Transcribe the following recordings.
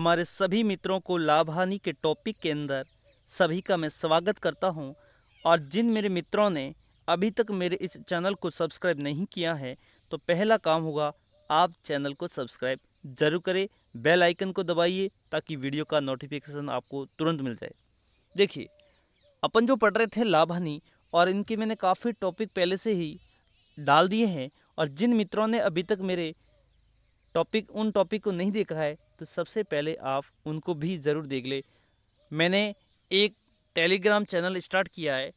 हमारे सभी मित्रों को लाभ हानि के टॉपिक के अंदर सभी का मैं स्वागत करता हूं। और जिन मेरे मित्रों ने अभी तक मेरे इस चैनल को सब्सक्राइब नहीं किया है तो पहला काम होगा, आप चैनल को सब्सक्राइब जरूर करें, बेल आइकन को दबाइए ताकि वीडियो का नोटिफिकेशन आपको तुरंत मिल जाए। देखिए, अपन जो पढ़ रहे थे लाभ हानि, और इनके मैंने काफ़ी टॉपिक पहले से ही डाल दिए हैं। और जिन मित्रों ने अभी तक मेरे उन टॉपिक को नहीं देखा है तो सबसे पहले आप उनको भी ज़रूर देख ले। मैंने एक टेलीग्राम चैनल स्टार्ट किया है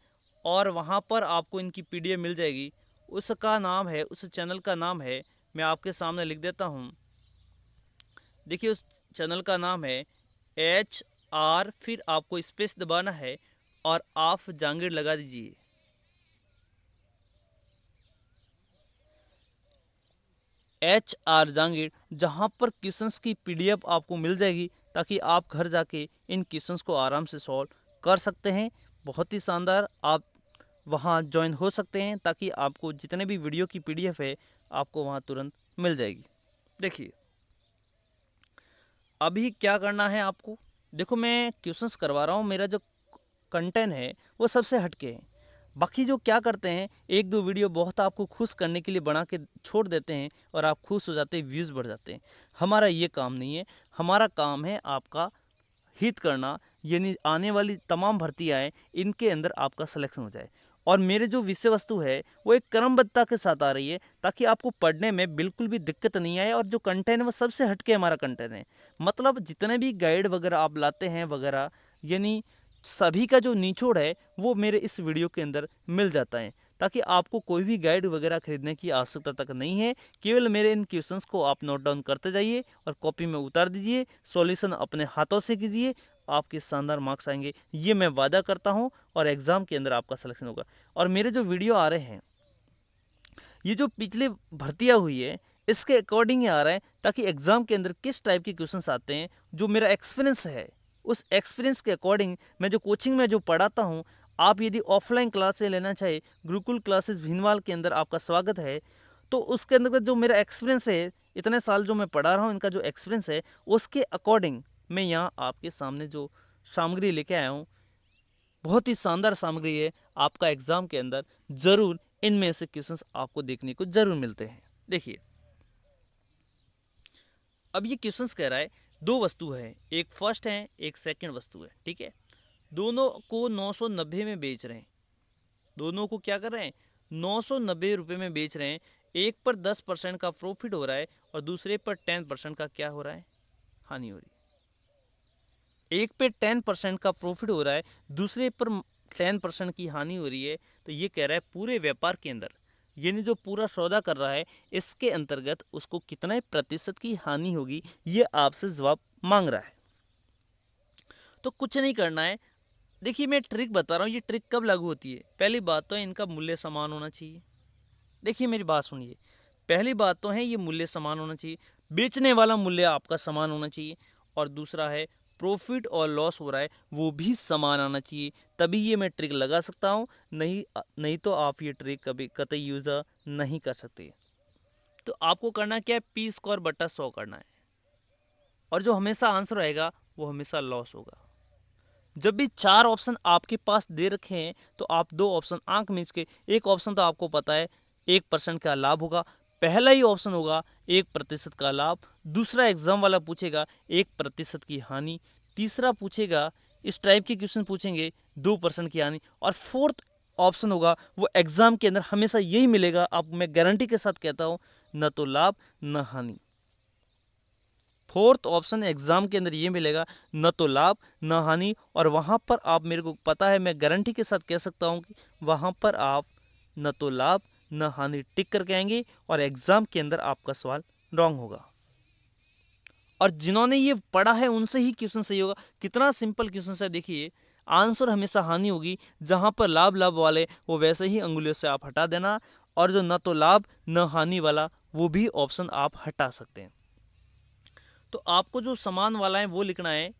और वहाँ पर आपको इनकी पीडीएफ मिल जाएगी। उस चैनल का नाम है, मैं आपके सामने लिख देता हूँ। देखिए, उस चैनल का नाम है HR, फिर आपको स्पेस दबाना है और आप जहांगीर लगा दीजिए। HR जहांगीर, जहाँ पर क्वेश्चंस की पीडीएफ आपको मिल जाएगी ताकि आप घर जाके इन क्वेश्चंस को आराम से सॉल्व कर सकते हैं। बहुत ही शानदार, आप वहाँ ज्वाइन हो सकते हैं ताकि आपको जितने भी वीडियो की पीडीएफ है आपको वहाँ तुरंत मिल जाएगी। देखिए, अभी क्या करना है आपको। देखो, मैं क्वेश्चंस करवा रहा हूँ, मेरा जो कंटेंट है वो सबसे हटके है। बाकी जो क्या करते हैं, एक दो वीडियो बहुत आपको खुश करने के लिए बना के छोड़ देते हैं और आप खुश हो जाते हैं, व्यूज़ बढ़ जाते हैं। हमारा ये काम नहीं है। हमारा काम है आपका हित करना, यानी आने वाली तमाम भर्तियाँ हैं इनके अंदर आपका सिलेक्शन हो जाए। और मेरे जो विषय वस्तु है वो एक क्रमबद्धता के साथ आ रही है ताकि आपको पढ़ने में बिल्कुल भी दिक्कत नहीं आए। और जो कंटेंट है वो सबसे हटके हमारा कंटेंट है। मतलब जितने भी गाइड वगैरह आप लाते हैं वगैरह, यानी सभी का जो निचोड़ है वो मेरे इस वीडियो के अंदर मिल जाता है ताकि आपको कोई भी गाइड वगैरह खरीदने की आवश्यकता तक नहीं है। केवल मेरे इन क्वेश्चंस को आप नोट डाउन करते जाइए और कॉपी में उतार दीजिए, सॉल्यूशन अपने हाथों से कीजिए, आपके शानदार मार्क्स आएंगे, ये मैं वादा करता हूँ। और एग्ज़ाम के अंदर आपका सिलेक्शन होगा। और मेरे जो वीडियो आ रहे हैं, ये जो पिछले भर्तियाँ हुई है इसके अकॉर्डिंग ही आ रहा है ताकि एग्ज़ाम के अंदर किस टाइप के क्वेश्चंस आते हैं, जो मेरा एक्सपीरियंस है उस एक्सपीरियंस के अकॉर्डिंग मैं जो कोचिंग में जो पढ़ाता हूँ। आप यदि ऑफलाइन क्लासेस लेना चाहे, गुरुकुल क्लासेस भीनवाल के अंदर आपका स्वागत है। तो उसके अंदर जो मेरा एक्सपीरियंस है, इतने साल जो मैं पढ़ा रहा हूँ, इनका जो एक्सपीरियंस है उसके अकॉर्डिंग मैं यहाँ आपके सामने जो सामग्री लेके आया हूँ, बहुत ही शानदार सामग्री है। आपका एग्ज़ाम के अंदर ज़रूर इनमें से क्वेश्चंस आपको देखने को ज़रूर मिलते हैं। देखिए, अब ये क्वेश्चंस कह रहा है दो वस्तु है, एक फर्स्ट है एक सेकंड वस्तु है, ठीक है। दोनों को 990 में बेच रहे हैं। दोनों को क्या कर रहे हैं, 990 रुपये में बेच रहे हैं। एक पर 10% का प्रॉफिट हो रहा है और दूसरे पर 10% का क्या हो रहा है, हानि हो रही है। एक पे 10% का प्रॉफिट हो रहा है, दूसरे पर 10% की हानि हो रही है। तो ये कह रहा है पूरे व्यापार के अंदर, यानी जो पूरा सौदा कर रहा है इसके अंतर्गत उसको कितने प्रतिशत की हानि होगी, ये आपसे जवाब मांग रहा है। तो कुछ नहीं करना है। देखिए, मैं ट्रिक बता रहा हूँ, ये ट्रिक कब लागू होती है। पहली बात तो है इनका मूल्य समान होना चाहिए। देखिए, मेरी बात सुनिए, पहली बात तो है ये मूल्य समान होना चाहिए, बेचने वाला मूल्य आपका समान होना चाहिए। और दूसरा है प्रॉफिट और लॉस हो रहा है वो भी समान आना चाहिए, तभी ये मैं ट्रिक लगा सकता हूँ। नहीं नहीं तो आप ये ट्रिक कभी कतई यूज़ नहीं कर सकते। तो आपको करना क्या है, P²/100 करना है। और जो हमेशा आंसर आएगा वो हमेशा लॉस होगा। जब भी चार ऑप्शन आपके पास दे रखे हैं तो आप दो ऑप्शन आंख मीच के, एक ऑप्शन तो आपको पता है 1% का लाभ होगा, पहला ही ऑप्शन होगा 1% का लाभ। दूसरा एग्जाम वाला पूछेगा 1% की हानि। तीसरा पूछेगा, इस टाइप के क्वेश्चन पूछेंगे 2% की हानि। और फोर्थ ऑप्शन होगा वो एग्जाम के अंदर हमेशा यही मिलेगा, अब मैं गारंटी के साथ कहता हूँ, न तो लाभ न हानि। फोर्थ ऑप्शन एग्जाम के अंदर ये मिलेगा, न तो लाभ न हानि। और वहाँ पर आप, मेरे को पता है, मैं गारंटी के साथ कह सकता हूँ कि वहाँ पर आप न तो लाभ न हानि टिक करके आएंगे और एग्जाम के अंदर आपका सवाल रॉन्ग होगा। और जिन्होंने ये पढ़ा है उनसे ही क्वेश्चन सही होगा। कितना सिंपल क्वेश्चन है, देखिए, आंसर हमेशा हानि होगी, जहाँ पर लाभ लाभ वाले वो वैसे ही अंगुलियों से आप हटा देना, और जो न तो लाभ न हानि वाला वो भी ऑप्शन आप हटा सकते हैं। तो आपको जो समान वाला है वो लिखना है।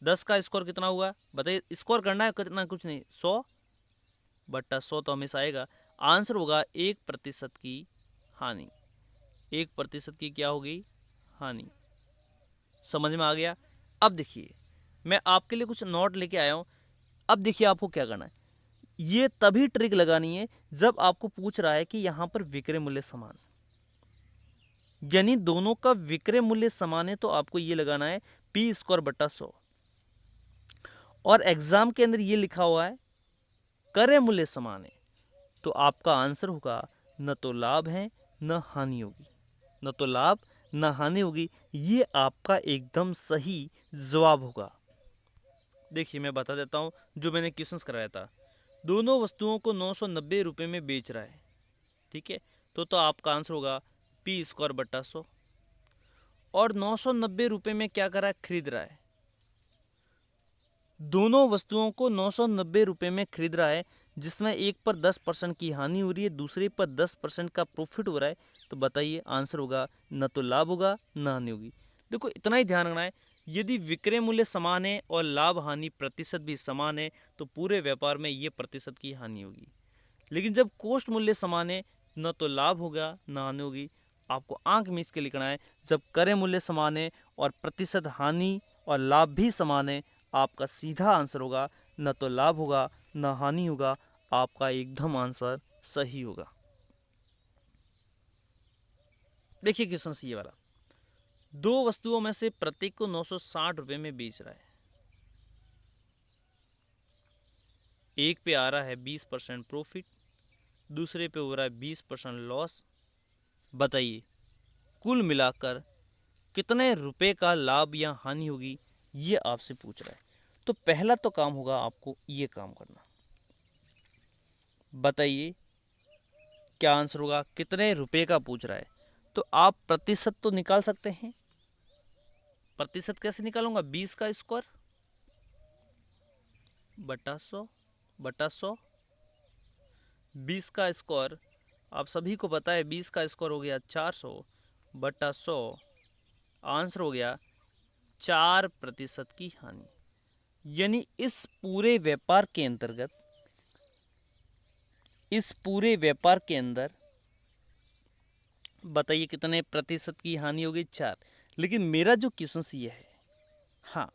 10 का स्कोर कितना हुआ बताइए, स्कोर करना है कितना, कुछ नहीं, 100/100 तो हमेशा आएगा। आंसर होगा 1% की हानि। 1% की क्या होगी, हानि। समझ में आ गया। अब देखिए मैं आपके लिए कुछ नोट लेके आया हूँ। अब देखिए आपको क्या करना है, ये तभी ट्रिक लगानी है जब आपको पूछ रहा है कि यहाँ पर विक्रय मूल्य समान, यानी दोनों का विक्रय मूल्य समान है, तो आपको ये लगाना है पी स्क्वायर बटा 100। और एग्जाम के अंदर ये लिखा हुआ है क्रय मूल्य समान है, तो आपका आंसर होगा न तो लाभ है न हानि होगी, न तो लाभ न हानि होगी। ये आपका एकदम सही जवाब होगा। देखिए मैं बता देता हूँ जो मैंने क्वेश्चंस कराया था। दोनों वस्तुओं को 990 रुपये में बेच रहा है, ठीक है, तो आपका आंसर होगा पी स्क्वायर बटा 100। और 990 रुपये में क्या कर रहा है, खरीद रहा है। दोनों वस्तुओं को 990 रुपये में खरीद रहा है, जिसमें एक पर 10% की हानि हो रही है, दूसरे पर 10% का प्रॉफिट हो रहा है। तो बताइए आंसर होगा न तो लाभ होगा न हानि होगी। देखो इतना ही ध्यान रखना है, यदि विक्रय मूल्य समान है और लाभ हानि प्रतिशत भी समान है तो पूरे व्यापार में ये प्रतिशत की हानि होगी। लेकिन जब कोष्ठ मूल्य समान है, न तो लाभ होगा न हानि होगी। आपको आंख मीच के लिखना है, जब क्रय मूल्य समान है और प्रतिशत हानि और लाभ भी समान है, आपका सीधा आंसर होगा न तो लाभ होगा न हानि होगा। आपका एकदम आंसर सही होगा। देखिए क्वेश्चन सी वाला, दो वस्तुओं में से प्रत्येक को 960 रुपये में बेच रहा है। एक पे आ रहा है 20% प्रॉफिट, दूसरे पे हो रहा है 20% लॉस। बताइए कुल मिलाकर कितने रुपए का लाभ या हानि होगी, ये आपसे पूछ रहा है। तो पहला तो काम होगा आपको ये काम करना। बताइए क्या आंसर होगा, कितने रुपए का पूछ रहा है, तो आप प्रतिशत तो निकाल सकते हैं। प्रतिशत कैसे निकालूंगा, 20 का स्क्वायर बटा 100 बटा 100। 20 का स्क्वायर आप सभी को पता है, 20 का स्क्वायर हो गया 400 बटा 100। आंसर हो गया 4% की हानि। यानी इस पूरे व्यापार के अंतर्गत, इस पूरे व्यापार के अंदर बताइए कितने प्रतिशत की हानि होगी, 4। लेकिन मेरा जो क्वेश्चन ये है, हाँ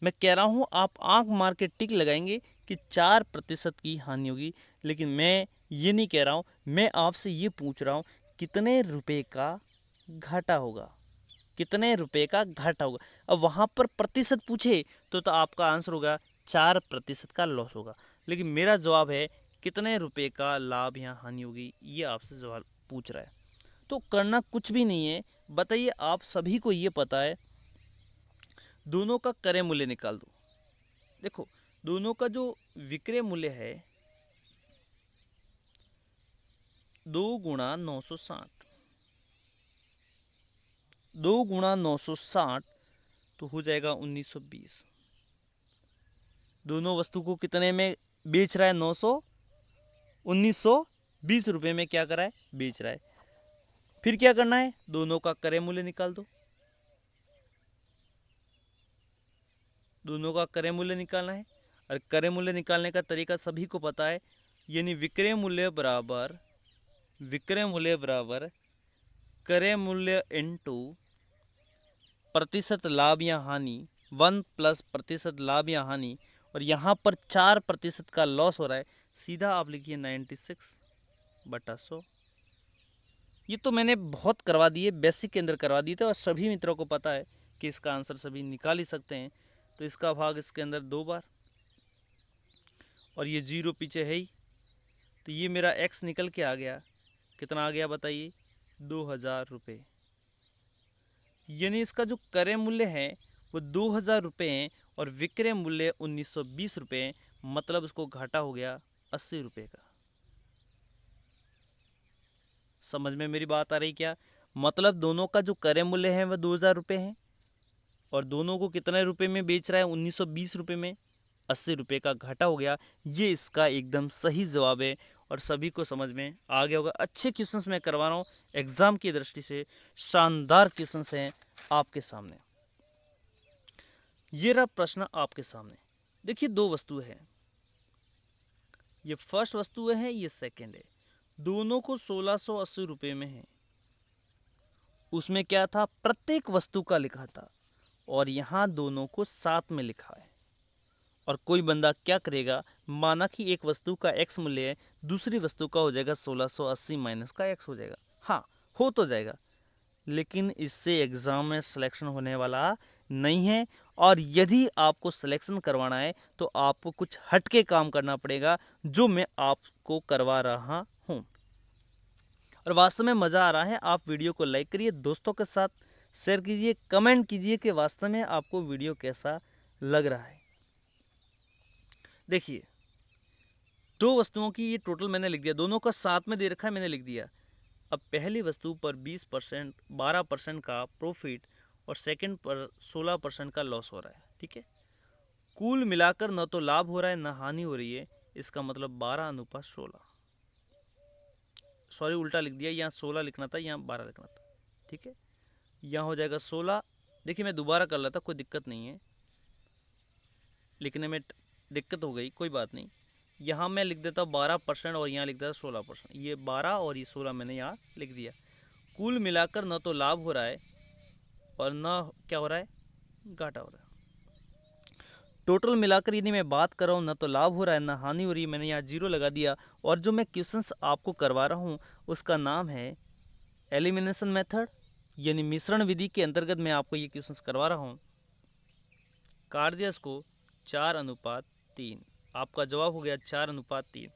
मैं कह रहा हूँ आप आंख मार के टिक लगाएंगे कि 4% की हानि होगी, लेकिन मैं ये नहीं कह रहा हूँ। मैं आपसे ये पूछ रहा हूँ कितने रुपए का घाटा होगा, कितने रुपए का घाटा होगा। अब वहाँ पर प्रतिशत पूछे तो आपका आंसर होगा 4% का लॉस होगा। लेकिन मेरा जवाब है कितने रुपए का लाभ या हानि होगी, ये आपसे सवाल पूछ रहा है। तो करना कुछ भी नहीं है। बताइए आप सभी को ये पता है, दोनों का क्रय मूल्य निकाल दो। देखो दोनों का जो विक्रय मूल्य है 2 गुणा 960, 2 गुणा 960 तो हो जाएगा 1920। दोनों वस्तु को कितने में बेच रहा है, 1920 रुपये में क्या कर रहा है, बेच रहा है। फिर क्या करना है, दोनों का क्रय मूल्य निकाल दो। दोनों का क्रय मूल्य निकालना है, और क्रय मूल्य निकालने का तरीका सभी को पता है, यानी विक्रय मूल्य बराबर क्रय मूल्य इनटू प्रतिशत लाभ या हानि, 1 प्लस प्रतिशत लाभ या हानि, और यहाँ पर 4% का लॉस हो रहा है। सीधा आप लिखिए 96 बटा 100। ये तो मैंने बहुत करवा दिए, बेसिक के अंदर करवा दिए थे, और सभी मित्रों को पता है कि इसका आंसर सभी निकाल ही सकते हैं। तो इसका भाग इसके अंदर 2 बार, और ये 0 पीछे है ही, तो ये मेरा x निकल के आ गया। कितना आ गया बताइए, 2000 रुपये। यानी इसका जो क्रय मूल्य है वो 2000 रुपये है, और विक्रय मूल्य 1920 रुपये है। मतलब उसको घाटा हो गया 80 रुपये का। समझ में मेरी बात आ रही क्या? मतलब दोनों का जो क्रय मूल्य है वह 2000 रुपये है, और दोनों को कितने रुपए में बेच रहा है, 1920 रुपये में, 80 रुपये का घाटा हो गया। ये इसका एकदम सही जवाब है, और सभी को समझ में आ गया होगा। अच्छे क्वेश्चंस मैं करवा रहा हूँ एग्जाम की दृष्टि से, शानदार क्वेश्चंस हैं आपके सामने। ये रहा प्रश्न आपके सामने। देखिए दो वस्तु है, ये फर्स्ट वस्तु है, ये सेकंड है। दोनों को 1680 रुपये में है। उसमें क्या था, प्रत्येक वस्तु का लिखा था, और यहाँ दोनों को साथ में लिखा है। और कोई बंदा क्या करेगा, माना कि एक वस्तु का x मूल्य है, दूसरी वस्तु का हो जाएगा 1680 माइनस का x हो जाएगा। हाँ, हो तो जाएगा, लेकिन इससे एग्ज़ाम में सिलेक्शन होने वाला नहीं है। और यदि आपको सिलेक्शन करवाना है तो आपको कुछ हटके काम करना पड़ेगा, जो मैं आपको करवा रहा हूँ। और वास्तव में मज़ा आ रहा है। आप वीडियो को लाइक करिए, दोस्तों के साथ शेयर कीजिए, कमेंट कीजिए कि वास्तव में आपको वीडियो कैसा लग रहा है। देखिए, दो वस्तुओं की ये टोटल मैंने लिख दिया, दोनों का साथ में दे रखा है, मैंने लिख दिया। अब पहली वस्तु पर 20% 12% का प्रॉफिट और सेकंड पर 16% का लॉस हो रहा है। ठीक है, कुल मिलाकर न तो लाभ हो रहा है न हानि हो रही है। इसका मतलब 12:16, सॉरी उल्टा लिख दिया, यहाँ 16 लिखना था, यहाँ 12 लिखना था। ठीक है, यहाँ हो जाएगा 16। देखिए मैं दोबारा कर रहा था, कोई दिक्कत नहीं है, लिखने में दिक्कत हो गई, कोई बात नहीं। यहाँ मैं लिख देता हूँ 12% और यहाँ लिख देता 16%। ये 12 और ये 16 मैंने यहाँ लिख दिया। कुल मिलाकर न तो लाभ हो रहा है और न क्या हो रहा है, घाटा हो रहा है। टोटल मिलाकर यदि मैं बात कर रहा हूँ, न तो लाभ हो रहा है न हानि हो रही है, मैंने यहाँ 0 लगा दिया। और जो मैं क्वेश्चंस आपको करवा रहा हूँ उसका नाम है एलिमिनेशन मेथड, यानी मिश्रण विधि के अंतर्गत मैं आपको ये क्वेश्चंस करवा रहा हूँ। काट दिया इसको 4:3, आपका जवाब हो गया 4:3।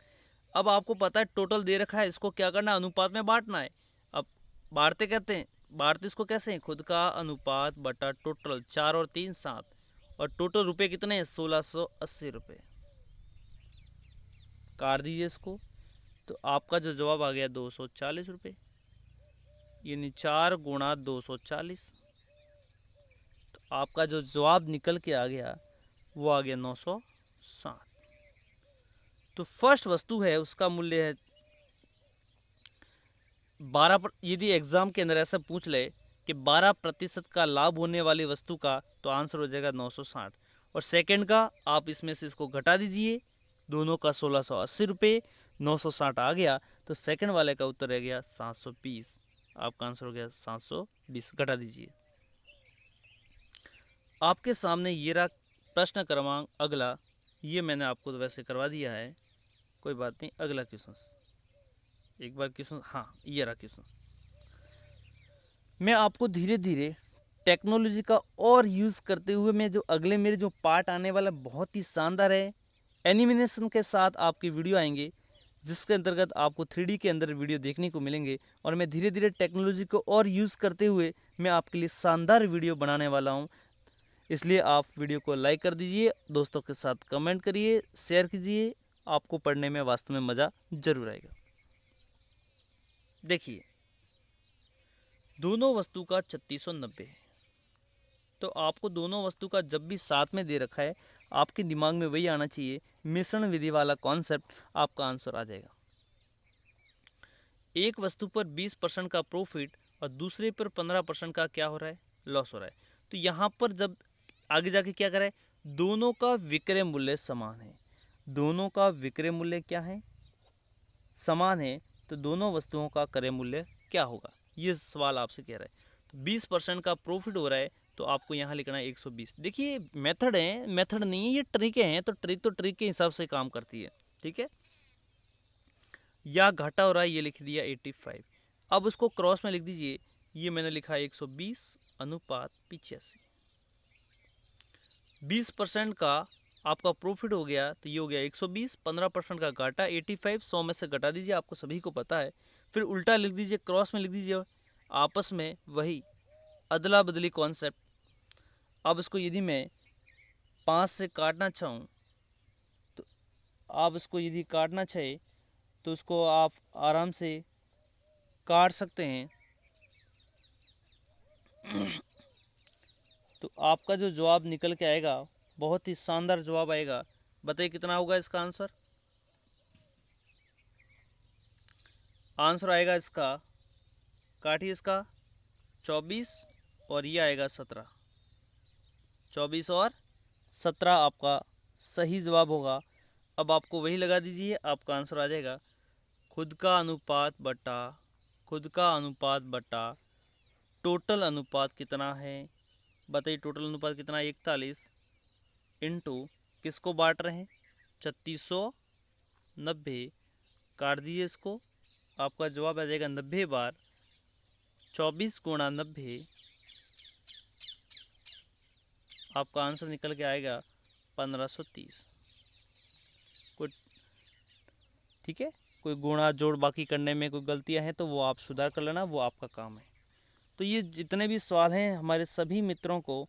अब आपको पता है टोटल दे रखा है, इसको क्या करना है, अनुपात में बांटना है। अब बांटते कहते हैं, बांटते इसको कैसे हैं, खुद का अनुपात बटा टोटल, 4 और 3 7, और टोटल रुपए कितने हैं, 1680 रुपये। काट दीजिए इसको, तो आपका जो जवाब आ गया 240 रुपये, यानी 4 गुणा 240। तो आपका जो जवाब निकल के आ गया वो आ गया 960। तो फर्स्ट वस्तु है उसका मूल्य है 12 पर। यदि एग्जाम के अंदर ऐसा पूछ ले कि 12% का लाभ होने वाली वस्तु का, तो आंसर हो जाएगा 960। और सेकंड का आप इसमें से इसको घटा दीजिए, दोनों का 1680 रुपये, 960 आ गया, तो सेकंड वाले का उत्तर रह गया 720। आपका आंसर हो गया 720, घटा दीजिए। आपके सामने ये रहा प्रश्न क्रमांक अगला, ये मैंने आपको तो वैसे करवा दिया है, कोई बात नहीं। अगला क्वेश्चन, एक बार क्वेश्चन, हाँ ये रहा क्वेश्चन। मैं आपको धीरे धीरे टेक्नोलॉजी का और यूज़ करते हुए, मैं जो अगले मेरे जो पार्ट आने वाला बहुत ही शानदार है, एनिमेशन के साथ आपके वीडियो आएंगे, जिसके अंतर्गत आपको 3D के अंदर वीडियो देखने को मिलेंगे। और मैं धीरे धीरे टेक्नोलॉजी को और यूज़ करते हुए मैं आपके लिए शानदार वीडियो बनाने वाला हूँ। इसलिए आप वीडियो को लाइक कर दीजिए, दोस्तों के साथ कमेंट करिए, शेयर कीजिए, आपको पढ़ने में वास्तव में मज़ा जरूर आएगा। देखिए, दोनों वस्तु का 3690 है, तो आपको दोनों वस्तु का जब भी साथ में दे रखा है, आपके दिमाग में वही आना चाहिए, मिश्रण विधि वाला कॉन्सेप्ट, आपका आंसर आ जाएगा। एक वस्तु पर 20% का प्रॉफिट और दूसरे पर 15% का क्या हो रहा है, लॉस हो रहा है। तो यहाँ पर जब आगे जाके क्या करें, दोनों का विक्रय मूल्य समान है। दोनों का विक्रय मूल्य क्या है, समान है, तो दोनों वस्तुओं का क्रय मूल्य क्या होगा, ये सवाल आपसे कह रहा है। तो 20% का प्रॉफिट हो रहा है, तो आपको यहाँ लिखना है 120। देखिए मेथड है, मेथड नहीं है, ये ट्रिकें हैं, तो ट्रिक के हिसाब से काम करती है। ठीक है, या घाटा हो रहा है, ये लिख दिया 85। अब उसको क्रॉस में लिख दीजिए, ये मैंने लिखा 120:85। 20% का आपका प्रॉफिट हो गया, तो ये हो गया 120, 15% का घाटा 85, 100 में से घटा दीजिए, आपको सभी को पता है। फिर उल्टा लिख दीजिए, क्रॉस में लिख दीजिए, आपस में वही अदला बदली कॉन्सेप्ट। अब इसको यदि मैं 5 से काटना चाहूँ, तो आप इसको यदि काटना चाहे तो उसको आप आराम से काट सकते हैं। तो आपका जो जवाब निकल के आएगा बहुत ही शानदार जवाब आएगा। बताइए कितना होगा इसका आंसर। आंसर आएगा इसका, काटिए इसका, 24 और ये आएगा 17। 24 और 17 आपका सही जवाब होगा। अब आपको वही लगा दीजिए, आपका आंसर आ जाएगा खुद का अनुपात बटा टोटल अनुपात कितना है, बताइए टोटल अनुपात कितना, 41 इंटू किसको बांट रहे हैं, 3690, काट दीजिए इसको, आपका जवाब आ जाएगा 90 बार 24 गुणा 90, आपका आंसर निकल के आएगा 1530। कोई ठीक है, कोई गुणा जोड़ बाकी करने में कोई गलतियां हैं तो वो आप सुधार कर लेना, वो आपका काम है। तो ये जितने भी सवाल हैं हमारे सभी मित्रों को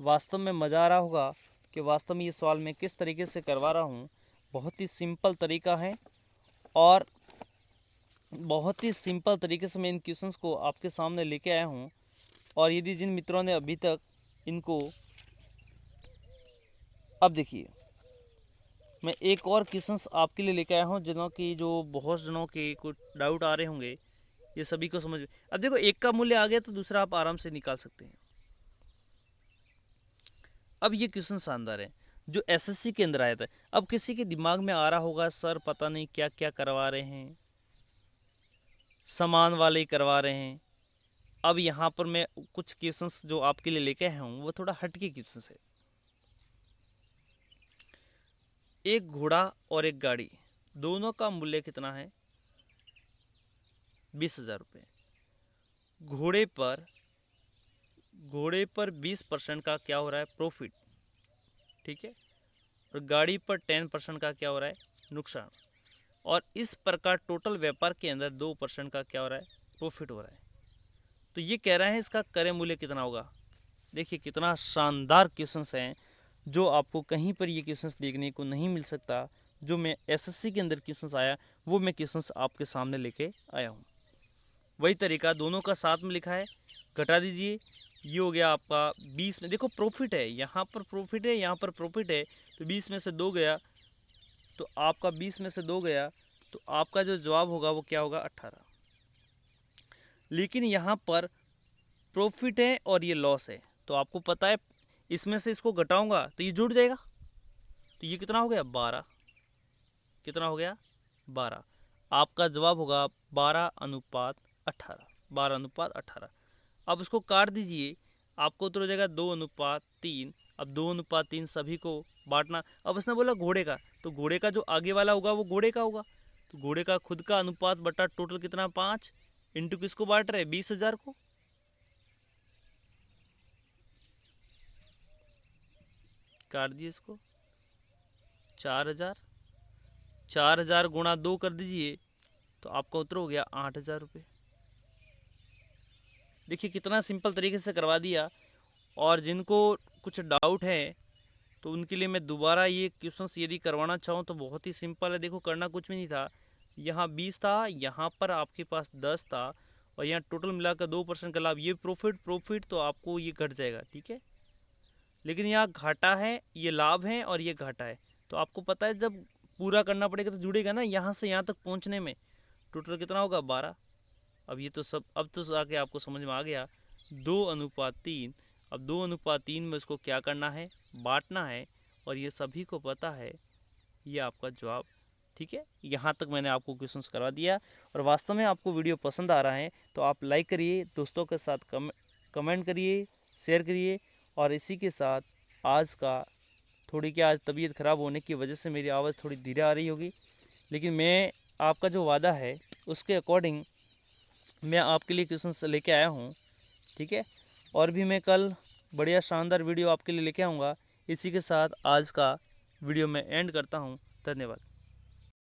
वास्तव में मज़ा आ रहा होगा कि वास्तव में ये सवाल मैं किस तरीके से करवा रहा हूँ। बहुत ही सिंपल तरीका है और बहुत ही सिंपल तरीके से मैं इन क्वेश्चंस को आपके सामने लेके आया हूँ। और यदि जिन मित्रों ने अभी तक इनको, अब देखिए मैं एक और क्वेश्चंस आपके लिए लेके आया हूँ जिनों की, जो बहुत जनों के कुछ डाउट आ रहे होंगे, ये सभी को समझ। अब देखो एक का मूल्य आ गया तो दूसरा आप आराम से निकाल सकते हैं। अब ये क्वेश्चन शानदार है जो एसएससी के अंदर आया था। अब किसी के दिमाग में आ रहा होगा सर पता नहीं क्या क्या करवा रहे हैं, समान वाले ही करवा रहे हैं। अब यहाँ पर मैं कुछ क्वेश्चंस जो आपके लिए लेके आया हूँ वो थोड़ा हटके क्वेश्चंस है। एक घोड़ा और एक गाड़ी, दोनों का मूल्य कितना है, 20,000 रुपये। घोड़े पर 20% का क्या हो रहा है, प्रॉफिट, ठीक है, और गाड़ी पर 10% का क्या हो रहा है, नुकसान। और इस प्रकार टोटल व्यापार के अंदर 2% का क्या हो रहा है, प्रॉफिट हो रहा है। तो ये कह रहा है इसका क्रय मूल्य कितना होगा। देखिए कितना शानदार क्वेश्चंस हैं जो आपको कहीं पर ये क्वेश्चंस देखने को नहीं मिल सकता। जो मैं एसएससी के अंदर क्वेश्चंस आया वो मैं क्वेश्चंस आपके सामने लेके आया हूँ। वही तरीका दोनों का साथ में लिखा है, घटा दीजिए, ये हो गया आपका 20 में। देखो प्रॉफिट है, यहाँ पर प्रॉफिट है, यहाँ पर प्रॉफिट है, तो 20 में से 2 गया, तो आपका 20 में से 2 गया, तो आपका जो जवाब होगा वो क्या होगा, 18। लेकिन यहाँ पर प्रॉफिट है और ये लॉस है, तो आपको पता है इसमें से इसको घटाऊंगा तो ये जुड़ जाएगा, तो ये कितना हो गया, 12। कितना हो गया, 12। आपका जवाब होगा 12:18, 12:18। अब उसको काट दीजिए, आपको उत्तर हो जाएगा 2:3। अब 2:3 सभी को बांटना। अब उसने बोला घोड़े का, तो घोड़े का जो आगे वाला होगा वो घोड़े का होगा, तो घोड़े का खुद का अनुपात बटा टोटल कितना, 5 इंटू किसको बांट रहे, 20,000 को। काट दिए इसको, 4,000, 4,000 गुणा 2 कर दीजिए, तो आपका उत्तर हो गया 8,000 रुपये। देखिए कितना सिंपल तरीके से करवा दिया। और जिनको कुछ डाउट है तो उनके लिए मैं दोबारा ये क्वेश्चंस यदि करवाना चाहूँ तो बहुत ही सिंपल है। देखो करना कुछ भी नहीं था, यहाँ 20 था, यहाँ पर आपके पास 10 था, और यहाँ टोटल मिलाकर 2% का लाभ, ये प्रॉफिट तो आपको ये घट जाएगा, ठीक है। लेकिन यहाँ घाटा है, ये लाभ है, और ये घाटा है, तो आपको पता है जब पूरा करना पड़ेगा तो जुड़ेगा ना, यहाँ से यहाँ तक पहुँचने में टोटल कितना होगा, 12। अब ये तो सब, अब तो आके आपको समझ में आ गया, 2:3। अब 2:3 में इसको क्या करना है, बांटना है, और ये सभी को पता है, ये आपका जवाब, ठीक है। यहाँ तक मैंने आपको क्वेश्चंस करवा दिया। और वास्तव में आपको वीडियो पसंद आ रहा है तो आप लाइक करिए, दोस्तों के साथ कमेंट करिए, शेयर करिए। और इसी के साथ आज का थोड़ी क्या, आज तबीयत ख़राब होने की वजह से मेरी आवाज़ थोड़ी धीरे आ रही होगी, लेकिन मैं आपका जो वादा है उसके अकॉर्डिंग मैं आपके लिए क्वेश्चंस लेके आया हूँ, ठीक है। और भी मैं कल बढ़िया शानदार वीडियो आपके लिए लेके आऊँगा। इसी के साथ आज का वीडियो मैं एंड करता हूँ। धन्यवाद।